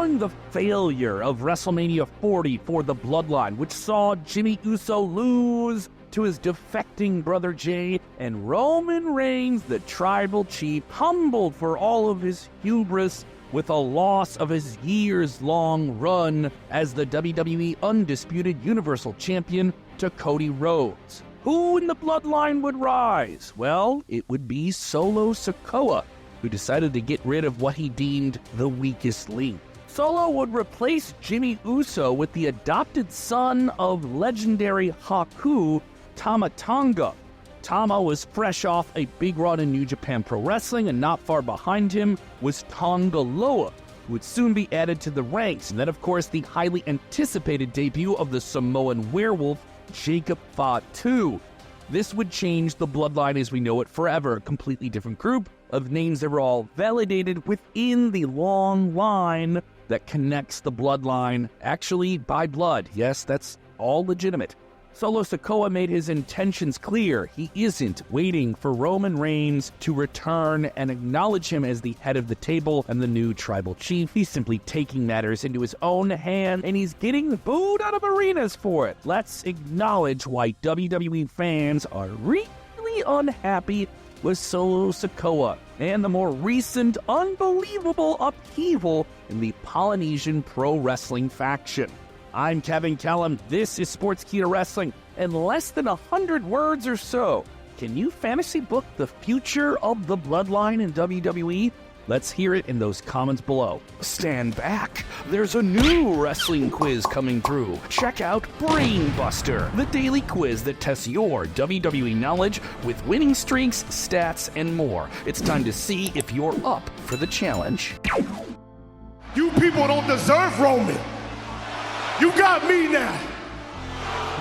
Following the failure of WrestleMania 40 for the Bloodline, which saw Jimmy Uso lose to his defecting brother Jay, and Roman Reigns, the tribal chief, humbled for all of his hubris with a loss of his years-long run as the WWE Undisputed Universal Champion to Cody Rhodes. Who in the Bloodline would rise? Well, it would be Solo Sikoa, who decided to get rid of what he deemed the weakest link. Solo would replace Jimmy Uso with the adopted son of legendary Haku, Tama Tonga. Tama was fresh off a big run in New Japan Pro Wrestling, and not far behind him was Tonga Loa, who would soon be added to the ranks. And then, of course, the highly anticipated debut of the Samoan werewolf, Jacob Fatu. This would change the Bloodline as we know it forever. A completely different group of names that were all validated within the long line that connects the Bloodline, actually by blood. Yes, that's all legitimate. Solo Sikoa made his intentions clear. He isn't waiting for Roman Reigns to return and acknowledge him as the head of the table and the new tribal chief. He's simply taking matters into his own hand, and he's getting booed out of arenas for it. Let's acknowledge why WWE fans are really unhappy with Solo Sikoa and the more recent unbelievable upheaval in the Polynesian pro wrestling faction. I'm Kevin Kellum, this is Sportskeeda Wrestling. In less than 100 words or so, can you fantasy book the future of the Bloodline in WWE? Let's hear it in those comments below. Stand back, there's a new wrestling quiz coming through. Check out BrainBuster, the daily quiz that tests your WWE knowledge with winning streaks, stats, and more. It's time to see if you're up for the challenge. You people don't deserve Roman. You got me now.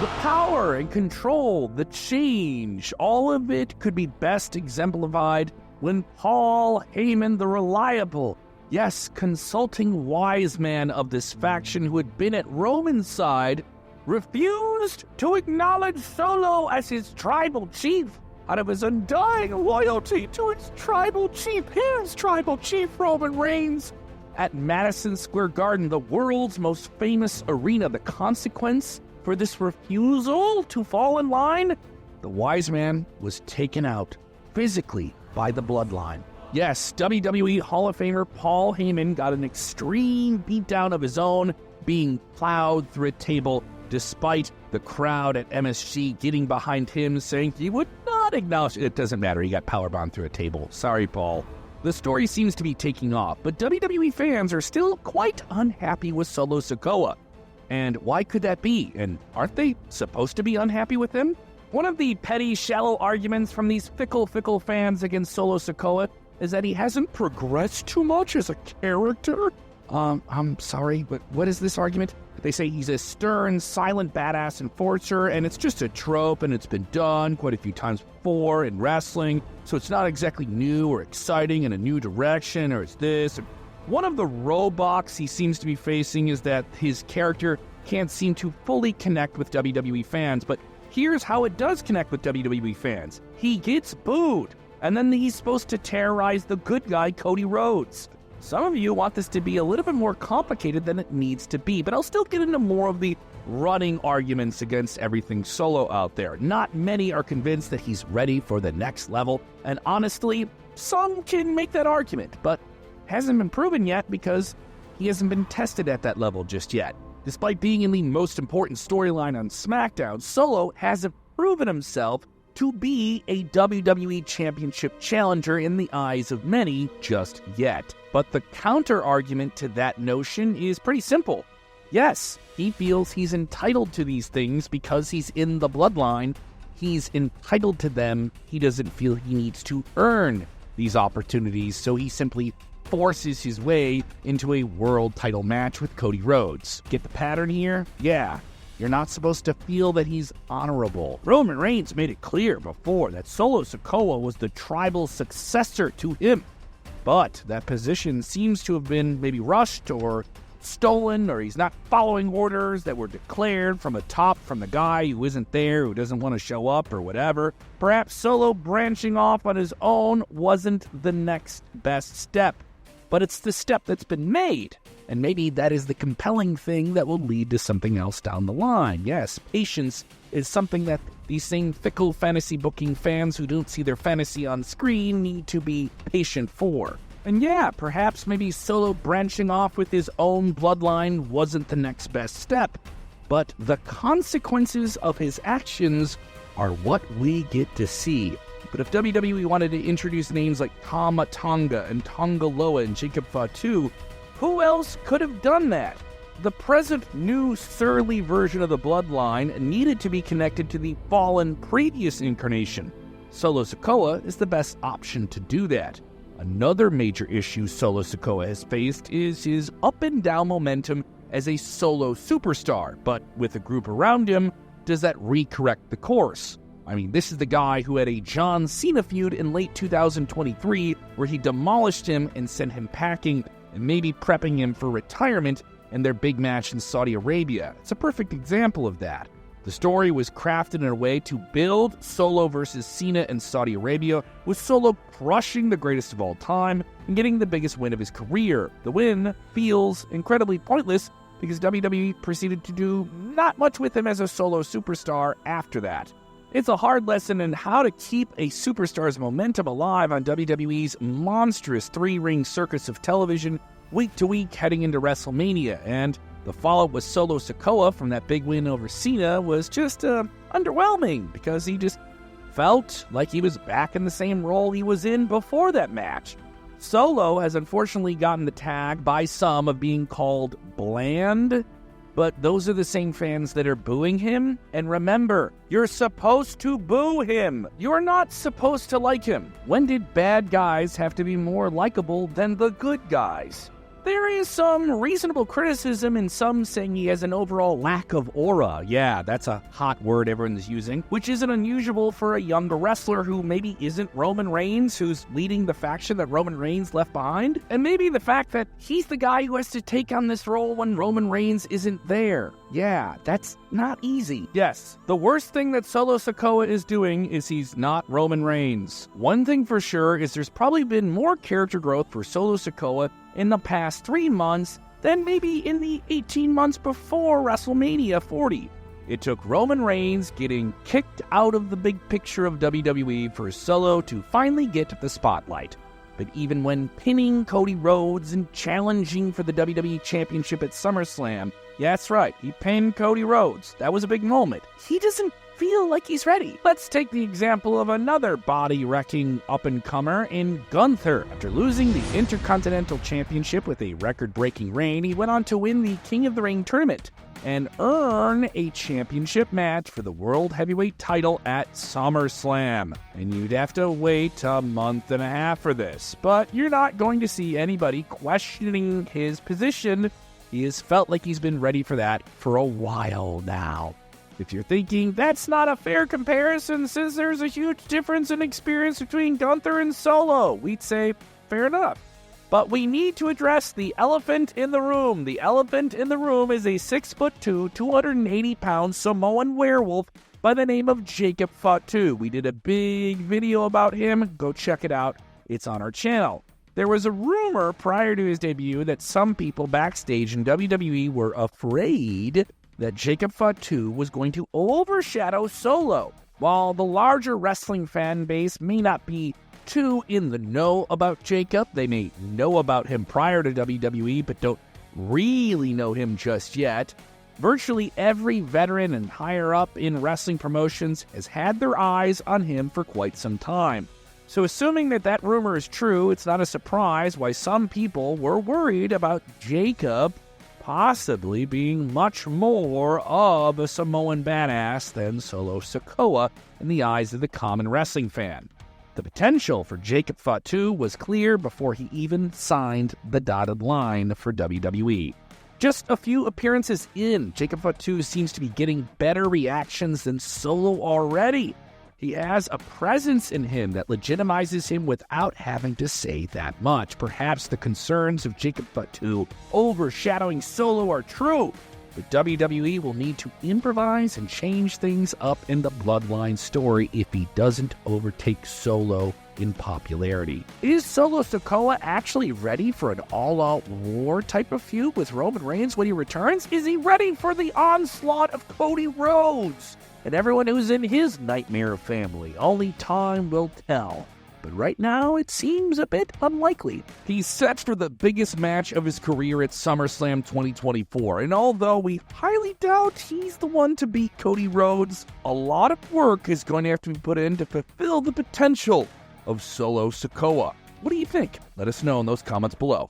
The power and control, the change, all of it could be best exemplified when Paul Heyman, the reliable, yes, consulting wise man of this faction who had been at Roman's side, refused to acknowledge Solo as his tribal chief out of his undying loyalty to his tribal chief, Roman Reigns. At Madison Square Garden, the world's most famous arena, the consequence for this refusal to fall in line? The wise man was taken out physically by the Bloodline. Yes, WWE Hall of Famer Paul Heyman got an extreme beatdown of his own, being plowed through a table despite the crowd at MSG getting behind him, saying he would not acknowledge it. It doesn't matter, he got powerbombed through a table. Sorry, Paul. The story seems to be taking off, but WWE fans are still quite unhappy with Solo Sikoa. And why could that be? And aren't they supposed to be unhappy with him? One of the petty, shallow arguments from these fickle fans against Solo Sikoa is that he hasn't progressed too much as a character. I'm sorry, but what is this argument? They say he's a stern, silent, badass enforcer, and it's just a trope, and it's been done quite a few times before in wrestling, so it's not exactly new or exciting in a new direction, or it's this. One of the roadblocks he seems to be facing is that his character can't seem to fully connect with WWE fans, but here's how it does connect with WWE fans. He gets booed, and then he's supposed to terrorize the good guy, Cody Rhodes. Some of you want this to be a little bit more complicated than it needs to be, but I'll still get into more of the running arguments against everything Solo out there. Not many are convinced that he's ready for the next level, and honestly, some can make that argument, but hasn't been proven yet because he hasn't been tested at that level just yet. Despite being in the most important storyline on SmackDown, Solo hasn't proven himself to be a WWE Championship challenger in the eyes of many just yet. But the counter-argument to that notion is pretty simple. Yes, he feels he's entitled to these things because he's in the Bloodline. He's entitled to them. He doesn't feel he needs to earn these opportunities, so he simply forces his way into a world title match with Cody Rhodes. Get the pattern here? Yeah. You're not supposed to feel that he's honorable. Roman Reigns made it clear before that Solo Sikoa was the tribal successor to him. But that position seems to have been maybe rushed or stolen, or he's not following orders that were declared from the top from the guy who isn't there, who doesn't want to show up or whatever. Perhaps Solo branching off on his own wasn't the next best step. but it's the step that's been made. And maybe that is the compelling thing that will lead to something else down the line. Yes, patience is something that these same fickle fantasy booking fans who don't see their fantasy on screen need to be patient for. And yeah, perhaps maybe Solo branching off with his own bloodline wasn't the next best step, but the consequences of his actions are what we get to see. But if WWE wanted to introduce names like Tama Tonga and Tonga Loa and Jacob Fatu, who else could have done that? The present new surly version of the bloodline needed to be connected to the fallen previous incarnation. Solo Sikoa is the best option to do that. Another major issue Solo Sikoa has faced is his up and down momentum as a solo superstar, but with a group around him, does that recorrect the course? I mean, this is the guy who had a John Cena feud in late 2023 where he demolished him and sent him packing and maybe prepping him for retirement in their big match in Saudi Arabia. It's a perfect example of that. The story was crafted in a way to build Solo versus Cena in Saudi Arabia, with Solo crushing the greatest of all time and getting the biggest win of his career. The win feels incredibly pointless because WWE proceeded to do not much with him as a solo superstar after that. It's a hard lesson in how to keep a superstar's momentum alive on WWE's monstrous three-ring circus of television week to week heading into WrestleMania, and the follow-up with Solo Sikoa from that big win over Cena was just underwhelming because he just felt like he was back in the same role he was in before that match. Solo has unfortunately gotten the tag by some of being called bland, but those are the same fans that are booing him. And remember, you're supposed to boo him. You're not supposed to like him. When did bad guys have to be more likable than the good guys? There is some reasonable criticism in some saying he has an overall lack of aura. Yeah, that's a hot word everyone's using, which isn't unusual for a younger wrestler who maybe isn't Roman Reigns, who's leading the faction that Roman Reigns left behind. And maybe the fact that he's the guy who has to take on this role when Roman Reigns isn't there. Yeah, that's not easy. Yes, the worst thing that Solo Sikoa is doing is he's not Roman Reigns. One thing for sure is there's probably been more character growth for Solo Sikoa in the past 3 months than maybe in the 18 months before WrestleMania 40. It took Roman Reigns getting kicked out of the big picture of WWE for Solo to finally get the spotlight. But even when pinning Cody Rhodes and challenging for the WWE Championship at SummerSlam, yeah, that's right, he pinned Cody Rhodes. That was a big moment. He doesn't feel like he's ready. Let's take the example of another body-wrecking up-and-comer in Gunther. After losing the Intercontinental Championship with a record-breaking reign, he went on to win the King of the Ring tournament and earn a championship match for the World Heavyweight title at SummerSlam. And you'd have to wait a month and a half for this, but you're not going to see anybody questioning his position. He has felt like he's been ready for that for a while now. If you're thinking that's not a fair comparison since there's a huge difference in experience between Gunther and Solo, we'd say fair enough. But we need to address the elephant in the room. The elephant in the room is a 6'2", 280-pound Samoan werewolf by the name of Jacob Fatu. We did a big video about him. Go check it out. It's on our channel. There was a rumor prior to his debut that some people backstage in WWE were afraid that Jacob Fatu was going to overshadow Solo. While the larger wrestling fan base may not be too in the know about Jacob, they may know about him prior to WWE but don't really know him just yet, virtually every veteran and higher up in wrestling promotions has had their eyes on him for quite some time. So assuming that that rumor is true, it's not a surprise why some people were worried about Jacob possibly being much more of a Samoan badass than Solo Sikoa in the eyes of the common wrestling fan. The potential for Jacob Fatu was clear before he even signed the dotted line for WWE. Just a few appearances in, Jacob Fatu seems to be getting better reactions than Solo already. He has a presence in him that legitimizes him without having to say that much. Perhaps the concerns of Jacob Fatu overshadowing Solo are true, but WWE will need to improvise and change things up in the bloodline story if he doesn't overtake Solo in popularity. Is Solo Sikoa actually ready for an all-out war type of feud with Roman Reigns when he returns? Is he ready for the onslaught of Cody Rhodes and everyone who's in his nightmare family? Only time will tell. But right now, it seems a bit unlikely. He's set for the biggest match of his career at SummerSlam 2024, and although we highly doubt he's the one to beat Cody Rhodes, a lot of work is going to have to be put in to fulfill the potential of Solo Sikoa. What do you think? Let us know in those comments below.